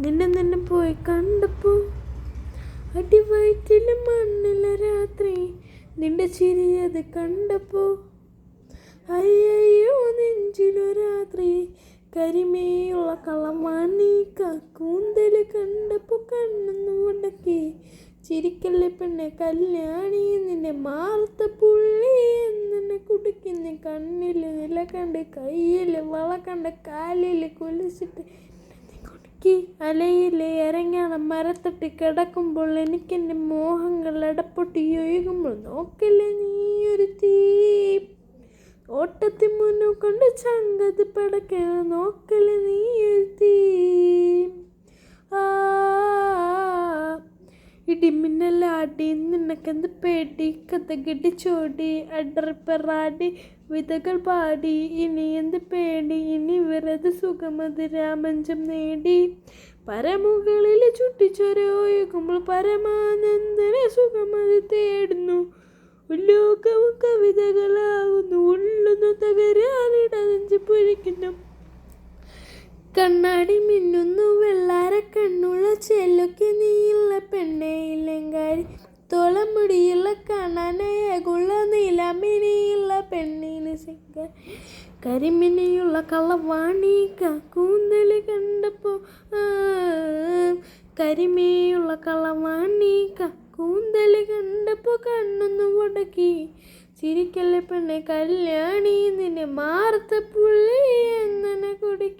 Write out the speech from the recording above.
നിന്നെ പോയി കണ്ടപ്പോ അടിവയറ്റിലും മണ്ണില രാത്രി നിന്റെ ചിരിയത് കണ്ടപ്പോ അയ്യോ നെഞ്ചിലു രാത്രി കരിമേയുള്ള കളമാണി കൂന്തല് കണ്ടപ്പോ കണ്ണൊന്നു ഉടക്കി ചിരിക്കല്ലേ പെണ്ണെ കല്യാണി നിന്നെ മാർത്ത പുള്ളി എന്നെ കുടിക്കുന്ന കണ്ണിൽ നില കണ്ട് കയ്യിൽ വള കണ്ട കാലിൽ കൊലിച്ചിട്ട് കുടുക്കി അലയിൽ ഇറങ്ങണം മരത്തട്ടി കിടക്കുമ്പോൾ എനിക്കെൻ്റെ മോഹങ്ങൾ അടപ്പൊട്ടി ഒഴുകുമ്പോൾ നോക്കല്ലേ നീയൊരു തീ ഓട്ടത്തി മുന്നു കൊണ്ട് ചങ്കത് പടക്കണ നോക്കല്ലേ നീയൊരു തീ ഇടിമിന്നലാടി നിനക്കെന്ത് പേടി കഥകിടിച്ചോടി അടറിപ്പറാടി വിതകൾ പാടി ഇനി എന്ത് പേടി ഇനി വെറുതെ സുഖമത് രാമഞ്ചം നേടി പരമുകളിൽ ചുട്ടിച്ചൊരയൊഴുകുമ്പോൾ പരമാനന്ദന സുഖമത് തേടുന്നു ലോകവും കവിതകളാകുന്നു ഉള്ളുന്നു തകരാനിടഞ്ച് പൊഴിക്കുന്നു കണ്ണാടി മിന്നുന്നു വെള്ളാര കണ്ണുള്ള ചെല്ലൊക്കെ നീയുള്ള പെണ്ണെ ഇല്ലെങ്കാരി തോളമുടിയുള്ള കാണാനയകുള്ള നീലമിനിയുള്ള പെണ്ണിന് സിംഗർ കരിമിനിയുള്ള കളവാണി കൂന്തല് കണ്ടപ്പോ കരിമിനിയുള്ള കളവാണി കൂന്തല് കണ്ടപ്പോ കണ്ണൊന്നു ഉടക്കി ചിരിക്കല്ലേ പെണ്ണെ കല്യാണി നിന്നെ മാർത്ത പുള്ളി എന്നെ കുടുക്കി